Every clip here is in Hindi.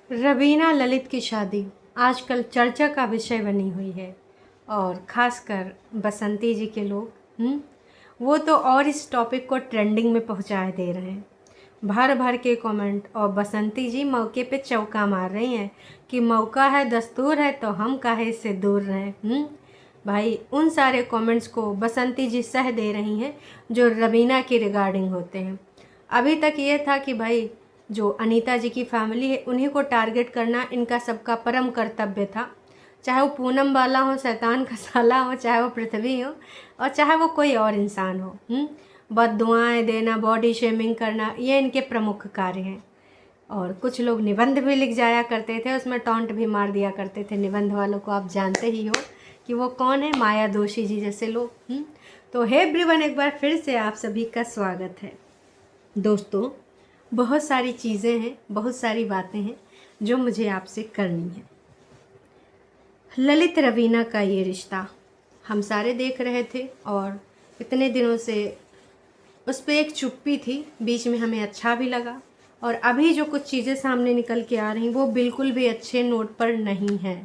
रवीना ललित की शादी आजकल चर्चा का विषय बनी हुई है और ख़ासकर बसंती जी के लोग वो तो और इस टॉपिक को ट्रेंडिंग में पहुंचाए दे रहे हैं। भर भर के कमेंट और बसंती जी मौके पे चौका मार रही हैं कि मौका है दस्तूर है तो हम काहे से दूर रहें। भाई उन सारे कमेंट्स को बसंती जी सह दे रही हैं जो रवीना की रिगार्डिंग होते हैं। अभी तक ये था कि भाई जो अनीता जी की फैमिली है उन्हीं को टारगेट करना इनका सबका परम कर्तव्य था, चाहे वो पूनम वाला हो, शैतान का साला हो, चाहे वो पृथ्वी हो और चाहे वो कोई और इंसान हो। बददुआएं देना, बॉडी शेमिंग करना, ये इनके प्रमुख कार्य हैं। और कुछ लोग निबंध भी लिख जाया करते थे, उसमें टॉन्ट भी मार दिया करते थे। निबंध वालों को आप जानते ही हो कि वो कौन है, माया दोषी जी जैसे लोग। तो हे एवरीवन, एक बार फिर से आप सभी का स्वागत है। दोस्तों, बहुत सारी चीज़ें हैं, बहुत सारी बातें हैं जो मुझे आपसे करनी है। ललित रवीना का ये रिश्ता हम सारे देख रहे थे और इतने दिनों से उस पर एक चुप्पी थी, बीच में हमें अच्छा भी लगा। और अभी जो कुछ चीज़ें सामने निकल के आ रही वो बिल्कुल भी अच्छे नोट पर नहीं है।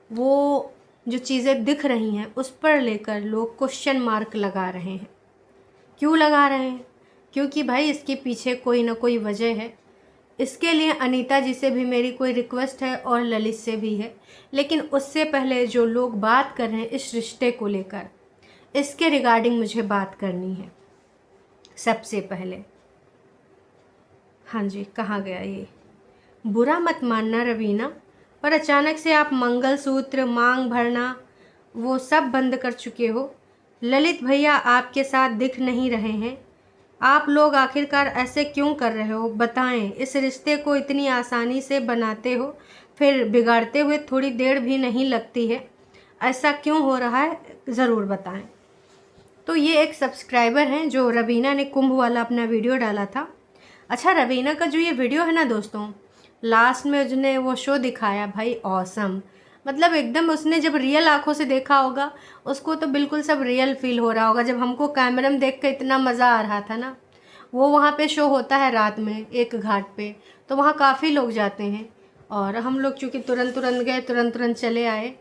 वो जो चीज़ें दिख रही हैं उस पर लेकर लोग क्वेश्चन मार्क लगा रहे हैं। क्यों लगा रहे हैं? क्योंकि भाई इसके पीछे कोई ना कोई वजह है। इसके लिए अनीता जी से भी मेरी कोई रिक्वेस्ट है और ललित से भी है, लेकिन उससे पहले जो लोग बात कर रहे हैं इस रिश्ते को लेकर, इसके रिगार्डिंग मुझे बात करनी है। सबसे पहले हाँ जी, कहाँ गया ये? बुरा मत मानना रवीना, पर अचानक से आप मंगलसूत्र, मांग भरना वो सब बंद कर चुके हो। ललित भैया आपके साथ दिख नहीं रहे हैं। आप लोग आखिरकार ऐसे क्यों कर रहे हो? बताएं। इस रिश्ते को इतनी आसानी से बनाते हो, फिर बिगाड़ते हुए थोड़ी देर भी नहीं लगती है। ऐसा क्यों हो रहा है, ज़रूर बताएं। तो ये एक सब्सक्राइबर हैं जो रवीना ने कुंभ वाला अपना वीडियो डाला था। अच्छा, रवीना का जो ये वीडियो है ना दोस्तों, लास्ट में उसने वो शो दिखाया, भाई ऑसम। मतलब एकदम उसने जब रियल आंखों से देखा होगा उसको तो बिल्कुल सब रियल फील हो रहा होगा। जब हमको कैमरा में देख कर इतना मज़ा आ रहा था ना, वो वहाँ पे शो होता है रात में एक घाट पे, तो वहाँ काफ़ी लोग जाते हैं और हम लोग चूँकि तुरंत तुरंत गए, तुरंत तुरंत चले आए।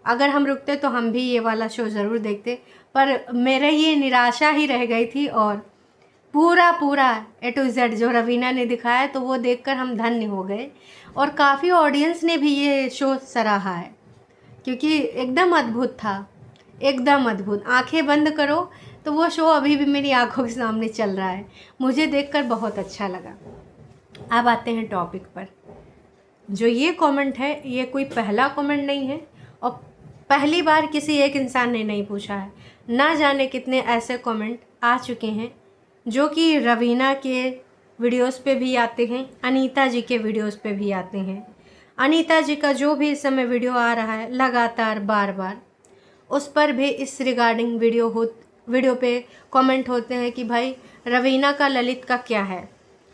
अगर हम रुकते तो हम भी ये वाला शो ज़रूर देखते, पर मेरे ये निराशा ही रह गई थी। और पूरा पूरा A to Z जो रवीना ने दिखाया तो वो देखकर हम धन्य हो गए और काफ़ी ऑडियंस ने भी ये शो सराहा है, क्योंकि एकदम अद्भुत था, एकदम अद्भुत। आंखें बंद करो तो वो शो अभी भी मेरी आंखों के सामने चल रहा है। मुझे देखकर बहुत अच्छा लगा। अब आते हैं टॉपिक पर। जो ये कमेंट है ये कोई पहला कमेंट नहीं है और पहली बार किसी एक इंसान ने नहीं पूछा है। ना जाने कितने ऐसे कमेंट आ चुके हैं जो कि रवीना के वीडियोस पे भी आते हैं, अनीता जी के वीडियोस पे भी आते हैं। अनीता जी का जो भी इस समय वीडियो आ रहा है लगातार बार बार उस पर भी इस रिगार्डिंग वीडियो पे कमेंट होते हैं कि भाई रवीना का ललित का क्या है,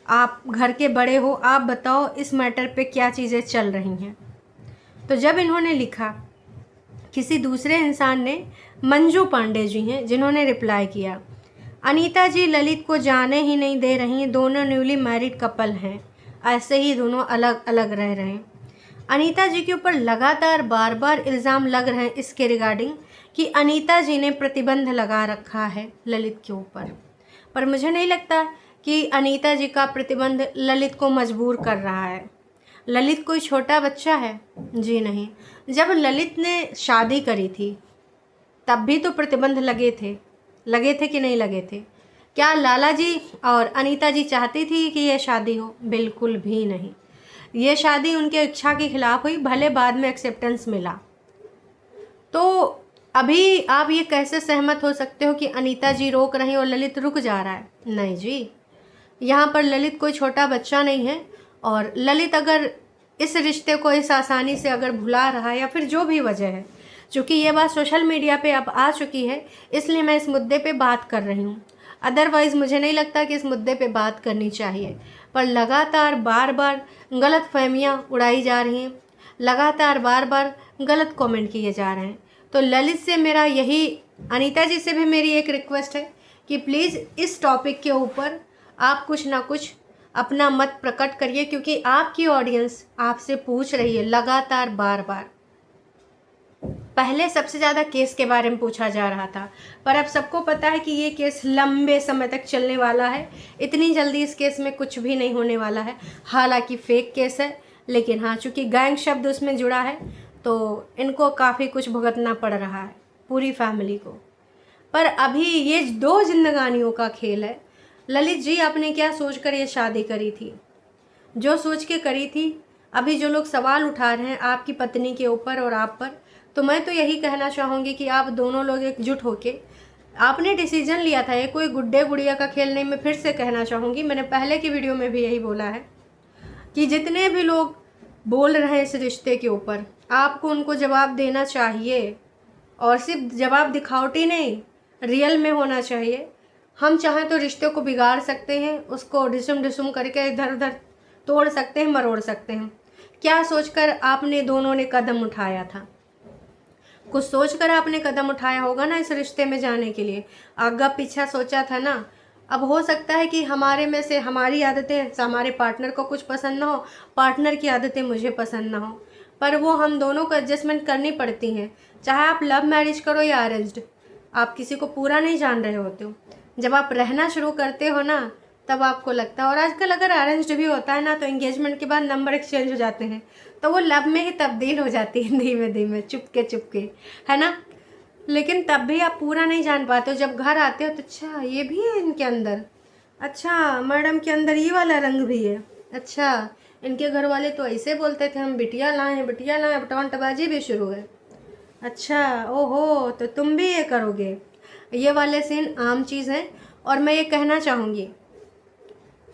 आप घर के बड़े हो, आप बताओ इस मैटर पे क्या चीज़ें चल रही हैं। तो जब इन्होंने लिखा, किसी दूसरे इंसान ने, मंजू पांडे जी हैं जिन्होंने रिप्लाई किया, अनीता जी ललित को जाने ही नहीं दे रही, दोनों न्यूली मैरिड कपल हैं, ऐसे ही दोनों अलग अलग रह रहे हैं। अनीता जी के ऊपर लगातार बार बार इल्ज़ाम लग रहे हैं इसके रिगार्डिंग कि अनीता जी ने प्रतिबंध लगा रखा है ललित के ऊपर। पर मुझे नहीं लगता कि अनीता जी का प्रतिबंध ललित को मजबूर कर रहा है। ललित कोई छोटा बच्चा है? जी नहीं। जब ललित ने शादी करी थी तब भी तो प्रतिबंध लगे थे कि नहीं लगे थे? क्या लाला जी और अनीता जी चाहती थी कि यह शादी हो? बिल्कुल भी नहीं। ये शादी उनके इच्छा के खिलाफ हुई, भले बाद में एक्सेप्टेंस मिला। तो अभी आप ये कैसे सहमत हो सकते हो कि अनीता जी रोक रही और ललित रुक जा रहा है? नहीं जी, यहाँ पर ललित कोई छोटा बच्चा नहीं है। और ललित अगर इस रिश्ते को इस आसानी से अगर भुला रहा है या फिर जो भी वजह है, चूँकि ये बात सोशल मीडिया पे अब आ चुकी है इसलिए मैं इस मुद्दे पे बात कर रही हूँ। अदरवाइज़ मुझे नहीं लगता कि इस मुद्दे पे बात करनी चाहिए। पर लगातार बार बार गलत फहमियाँ उड़ाई जा रही हैं, लगातार बार बार गलत कमेंट किए जा रहे हैं। तो ललित से मेरा यही, अनीता जी से भी मेरी एक रिक्वेस्ट है कि प्लीज़ इस टॉपिक के ऊपर आप कुछ ना कुछ अपना मत प्रकट करिए, क्योंकि आपकी ऑडियंस आपसे पूछ रही है लगातार बार बार। पहले सबसे ज़्यादा केस के बारे में पूछा जा रहा था, पर अब सबको पता है कि ये केस लंबे समय तक चलने वाला है। इतनी जल्दी इस केस में कुछ भी नहीं होने वाला है। हालांकि फेक केस है, लेकिन हाँ, चूँकि गैंग शब्द उसमें जुड़ा है तो इनको काफ़ी कुछ भुगतना पड़ रहा है, पूरी फैमिली को। पर अभी ये 2 जिंदगानियों का खेल है। ललित जी, आपने क्या सोच कर ये शादी करी थी? जो सोच के करी थी। अभी जो लोग सवाल उठा रहे हैं आपकी पत्नी के ऊपर और आप पर, तो मैं तो यही कहना चाहूँगी कि आप दोनों लोग एकजुट होके आपने डिसीजन लिया था। ये कोई गुड्डे गुड़िया का खेल नहीं। मैं फिर से कहना चाहूँगी, मैंने पहले की वीडियो में भी यही बोला है कि जितने भी लोग बोल रहे हैं इस रिश्ते के ऊपर, आपको उनको जवाब देना चाहिए, और सिर्फ जवाब दिखावटी नहीं, रियल में होना चाहिए। हम चाहें तो रिश्ते को बिगाड़ सकते हैं, उसको डिसुम डिसुम करके इधर उधर तोड़ सकते हैं, मरोड़ सकते हैं। क्या सोचकर आपने दोनों ने कदम उठाया था? कुछ सोचकर आपने कदम उठाया होगा ना इस रिश्ते में जाने के लिए। आगे पीछा सोचा था ना। अब हो सकता है कि हमारे में से हमारी आदतें हमारे पार्टनर को कुछ पसंद ना हो, पार्टनर की आदतें मुझे पसंद ना हो, पर वो हम दोनों को एडजस्टमेंट करनी पड़ती हैं। चाहे आप लव मैरिज करो या अरेंज्ड, आप किसी को पूरा नहीं जान रहे होते हो। जब आप रहना शुरू करते हो ना, तब आपको लगता है। और आजकल अगर अरेंज्ड भी होता है ना, तो एंगेजमेंट के बाद नंबर एक्सचेंज हो जाते हैं, तो वो लव में ही तब्दील हो जाती है धीमे धीमे, चुपके चुपके, है ना। लेकिन तब भी आप पूरा नहीं जान पाते हो। जब घर आते हो तो अच्छा ये भी है इनके अंदर, अच्छा मैडम के अंदर ये वाला रंग भी है, अच्छा इनके घर वाले तो ऐसे बोलते थे हम बिटिया लाए हैं बिटिया लाए हैं, टौंटबाजी भी शुरू है। अच्छा ओहो, तो तुम भी ये करोगे। ये वाले सीन आम चीज़ है। और मैं ये कहना चाहूँगी,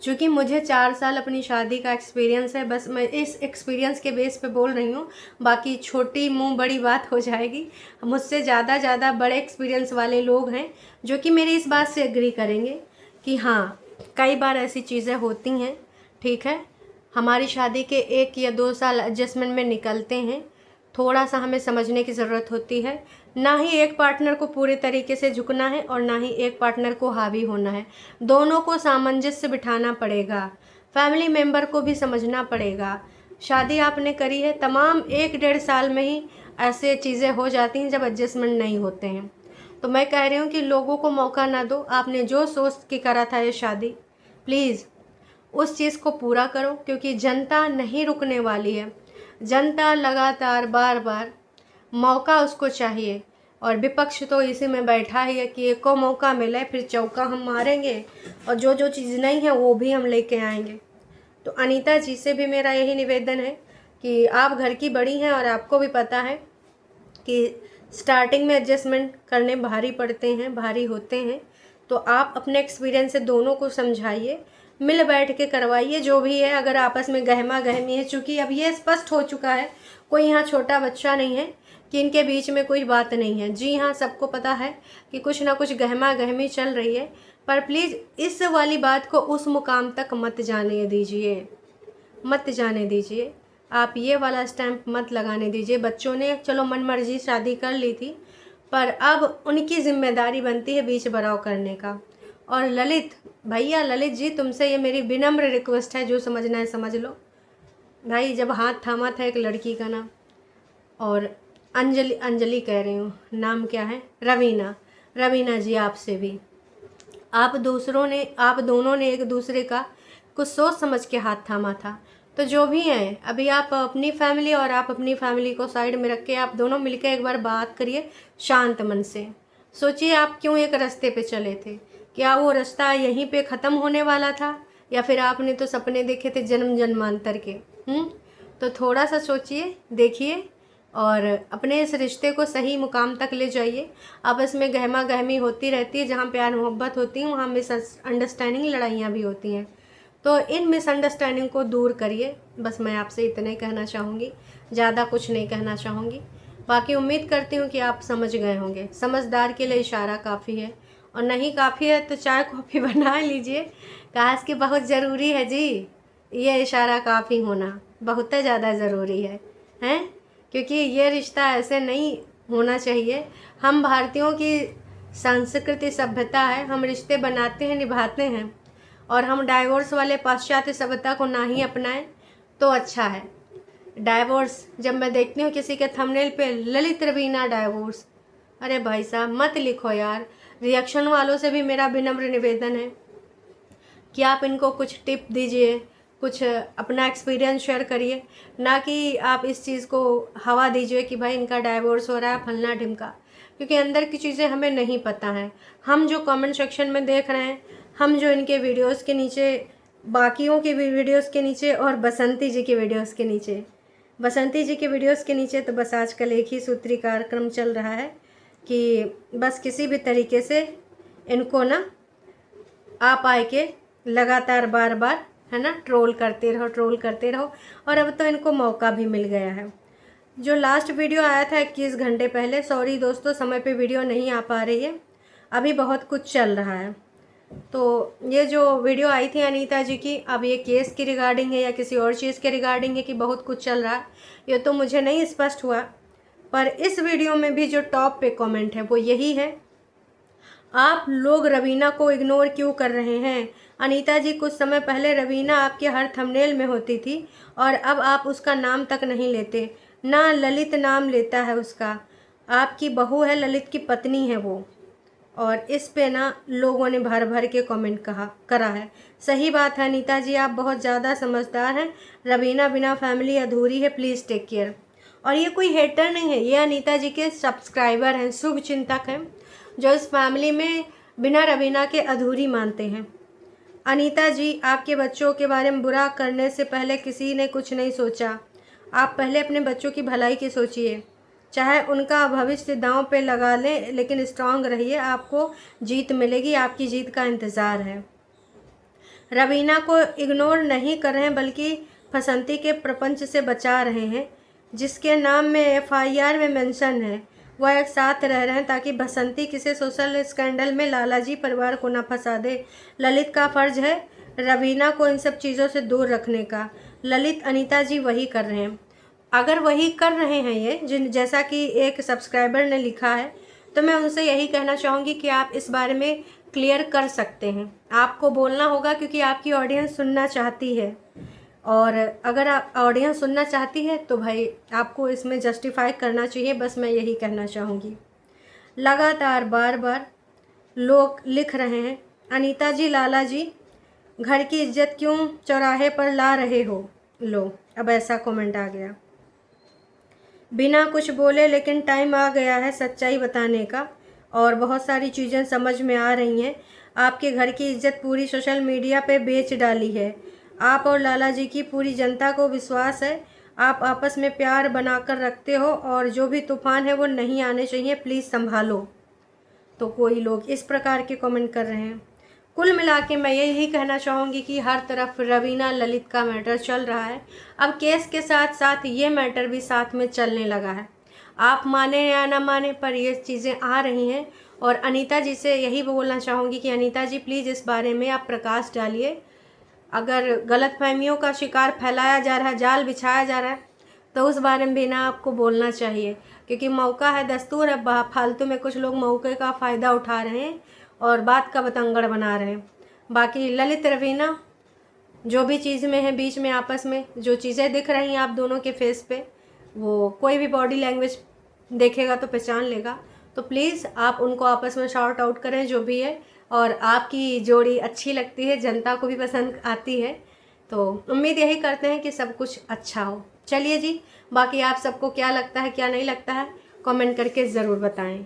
चूँकि मुझे 4 साल अपनी शादी का एक्सपीरियंस है, बस मैं इस एक्सपीरियंस के बेस पे बोल रही हूँ। बाकी छोटी मुंह बड़ी बात हो जाएगी। मुझसे ज़्यादा बड़े एक्सपीरियंस वाले लोग हैं जो कि मेरी इस बात से एग्री करेंगे कि हाँ, कई बार ऐसी चीज़ें होती हैं। ठीक है, हमारी शादी के 1 या 2 साल एडजस्टमेंट में निकलते हैं। थोड़ा सा हमें समझने की ज़रूरत होती है। ना ही एक पार्टनर को पूरे तरीके से झुकना है और ना ही एक पार्टनर को हावी होना है। दोनों को सामंजस्य बिठाना पड़ेगा। फैमिली मेम्बर को भी समझना पड़ेगा। शादी आपने करी है, तमाम 1-1.5 साल में ही ऐसे चीज़ें हो जाती हैं जब एडजस्टमेंट नहीं होते हैं। तो मैं कह रही हूँ कि लोगों को मौका ना दो। आपने जो सोच के करा था ये शादी, प्लीज़ उस चीज़ को पूरा करो, क्योंकि जनता नहीं रुकने वाली है। जनता लगातार बार बार मौका उसको चाहिए, और विपक्ष तो इसी में बैठा ही है कि एक को मौका मिले फिर चौका हम मारेंगे, और जो जो चीज़ नहीं है वो भी हम लेके आएंगे। तो अनीता जी से भी मेरा यही निवेदन है कि आप घर की बड़ी हैं और आपको भी पता है कि स्टार्टिंग में एडजस्टमेंट करने भारी पड़ते हैं, भारी होते हैं। तो आप अपने एक्सपीरियंस से दोनों को समझाइए, मिल बैठ के करवाइए जो भी है। अगर आपस में गहमा गहमी है, चूँकि अब ये स्पष्ट हो चुका है, कोई यहाँ छोटा बच्चा नहीं है कि इनके बीच में कोई बात नहीं है। जी हाँ, सबको पता है कि कुछ ना कुछ गहमा गहमी चल रही है, पर प्लीज़ इस वाली बात को उस मुकाम तक मत जाने दीजिए, मत जाने दीजिए। आप ये वाला स्टैम्प मत लगाने दीजिए। बच्चों ने चलो मन मर्जी शादी कर ली थी, पर अब उनकी जिम्मेदारी बनती है बीच बराव करने का। और ललित भैया, ललित जी, तुमसे ये मेरी विनम्र रिक्वेस्ट है, जो समझना है समझ लो भाई। जब हाथ थामा था एक लड़की का नाम, और अंजलि कह रही हूँ, नाम क्या है, रवीना जी, आपसे भी आप दोनों ने एक दूसरे का कुछ सोच समझ के हाथ थामा था। तो जो भी हैं, अभी आप अपनी फैमिली और आप अपनी फैमिली को साइड में रख के आप दोनों मिलकर एक बार बात करिए शांत मन से। सोचिए आप क्यों एक रास्ते पे चले थे। क्या वो रास्ता यहीं पे ख़त्म होने वाला था, या फिर आपने तो सपने देखे थे जन्म जन्मांतर के। तो थोड़ा सा सोचिए, देखिए, और अपने इस रिश्ते को सही मुकाम तक ले जाइए। आपस में गहमा गहमी होती रहती है, जहाँ प्यार मोहब्बत होती है वहाँ मिसअंडरस्टैंडिंग, लड़ाइयाँ भी होती हैं। तो इन मिसअंडरस्टैंडिंग को दूर करिए। बस मैं आपसे इतना ही कहना चाहूँगी, ज़्यादा कुछ नहीं कहना चाहूँगी। बाकी उम्मीद करती हूँ कि आप समझ गए होंगे। समझदार के लिए इशारा काफ़ी है, और नहीं काफ़ी है तो चाय कॉफ़ी बना लीजिए। काश कि बहुत ज़रूरी है जी, ये इशारा काफ़ी होना बहुत ज़्यादा ज़रूरी है, हैं? क्योंकि ये रिश्ता ऐसे नहीं होना चाहिए। हम भारतीयों की संस्कृति सभ्यता है, हम रिश्ते बनाते हैं, निभाते हैं, और हम डाइवोर्स वाले पाश्चात्य सभ्यता को ना ही अपनाएं तो अच्छा है। डाइवोर्स जब मैं देखती हूँ किसी के थंबनेल पे ललित रवीना डाइवोर्स, अरे भाई साहब मत लिखो यार। रिएक्शन वालों से भी मेरा विनम्र निवेदन है कि आप इनको कुछ टिप दीजिए, कुछ अपना एक्सपीरियंस शेयर करिए, ना कि आप इस चीज़ को हवा दीजिए कि भाई इनका डाइवोर्स हो रहा है फलना ढिमका, क्योंकि अंदर की चीज़ें हमें नहीं पता हैं। हम जो कमेंट सेक्शन में देख रहे हैं, हम जो इनके वीडियोस के नीचे, बाकियों के वीडियोस के नीचे और बसंती जी के वीडियोस के नीचे, बसंती जी के वीडियोस के नीचे तो बस आजकल एक ही सूत्री कार्यक्रम चल रहा है कि बस किसी भी तरीके से इनको ना आप आए के लगातार बार बार है ना ट्रोल करते रहो। और अब तो इनको मौका भी मिल गया है। जो लास्ट वीडियो आया था 21 घंटे पहले, सॉरी दोस्तों समय पे वीडियो नहीं आ पा रही है, अभी बहुत कुछ चल रहा है। तो ये जो वीडियो आई थी अनीता जी की, अब ये केस की रिगार्डिंग है या किसी और चीज़ के रिगार्डिंग है कि बहुत कुछ चल रहा है, ये तो मुझे नहीं स्पष्ट हुआ। पर इस वीडियो में भी जो टॉप पे कमेंट है वो यही है, आप लोग रवीना को इग्नोर क्यों कर रहे हैं? अनीता जी कुछ समय पहले रवीना आपके हर थंबनेल में होती थी और अब आप उसका नाम तक नहीं लेते, ना ललित नाम लेता है उसका। आपकी बहू है, ललित की पत्नी है वो। और इस पे ना लोगों ने भर भर के कमेंट करा है। सही बात है अनीता जी, आप बहुत ज़्यादा समझदार हैं। रवीना बिना फैमिली अधूरी है, प्लीज़ टेक केयर। और ये कोई हेटर नहीं है, ये अनीता जी के सब्सक्राइबर हैं, शुभ चिंतक हैं, जो इस फैमिली में बिना रवीना के अधूरी मानते हैं। अनीता जी, आपके बच्चों के बारे में बुरा करने से पहले किसी ने कुछ नहीं सोचा। आप पहले अपने बच्चों की भलाई की सोचिए। चाहे उनका भविष्य दांव पे लगा लें, लेकिन स्ट्रांग रहिए, आपको जीत मिलेगी, आपकी जीत का इंतज़ार है। रवीना को इग्नोर नहीं कर रहे हैं, बल्कि फसंती के प्रपंच से बचा रहे हैं, जिसके नाम में FIR में मेंशन है। वह एक साथ रह रहे हैं ताकि बसंती किसी सोशल स्कैंडल में लालाजी परिवार को ना फंसा दे। ललित का फर्ज है रवीना को इन सब चीज़ों से दूर रखने का। ललित अनीता जी वही कर रहे हैं। अगर वही कर रहे हैं ये जैसा कि एक सब्सक्राइबर ने लिखा है, तो मैं उनसे यही कहना चाहूँगी कि आप इस बारे में क्लियर कर सकते हैं। आपको बोलना होगा क्योंकि आपकी ऑडियंस सुनना चाहती है, और अगर आप ऑडियंस सुनना चाहती है तो भाई आपको इसमें जस्टिफाई करना चाहिए। बस मैं यही कहना चाहूँगी। लगातार बार बार लोग लिख रहे हैं, अनीता जी लाला जी घर की इज्जत क्यों चौराहे पर ला रहे हो? लो अब ऐसा कमेंट आ गया। बिना कुछ बोले लेकिन टाइम आ गया है सच्चाई बताने का, और बहुत सारी चीज़ें समझ में आ रही हैं। आपके घर की इज्जत पूरी सोशल मीडिया पे बेच डाली है। आप और लाला जी की पूरी जनता को विश्वास है, आप आपस में प्यार बनाकर रखते हो, और जो भी तूफान है वो नहीं आने चाहिए, प्लीज़ संभालो। तो कोई लोग इस प्रकार के कमेंट कर रहे हैं। कुल मिला के मैं यही कहना चाहूँगी कि हर तरफ रवीना ललित का मैटर चल रहा है। अब केस के साथ साथ ये मैटर भी साथ में चलने लगा है। आप माने या ना माने, पर ये चीज़ें आ रही हैं। और अनीता जी से यही बोलना चाहूँगी कि अनीता जी प्लीज़ इस बारे में आप प्रकाश डालिए। अगर गलतफहमियों का शिकार फैलाया जा रहा है, जाल बिछाया जा रहा है, तो उस बारे में भी ना आपको बोलना चाहिए, क्योंकि मौका है, दस्तूर है। फालतू में कुछ लोग मौके का फ़ायदा उठा रहे हैं और बात का बतंगड़ बना रहे हैं। बाकी ललित रवीना जो भी चीज़ में है, बीच में आपस में जो चीज़ें दिख रही हैं आप दोनों के फेस पे, वो कोई भी बॉडी लैंग्वेज देखेगा तो पहचान लेगा। तो प्लीज़ आप उनको आपस में शॉर्ट आउट करें जो भी है। और आपकी जोड़ी अच्छी लगती है, जनता को भी पसंद आती है। तो उम्मीद यही करते हैं कि सब कुछ अच्छा हो। चलिए जी, बाकी आप सबको क्या लगता है क्या नहीं लगता है कमेंट करके ज़रूर बताएं।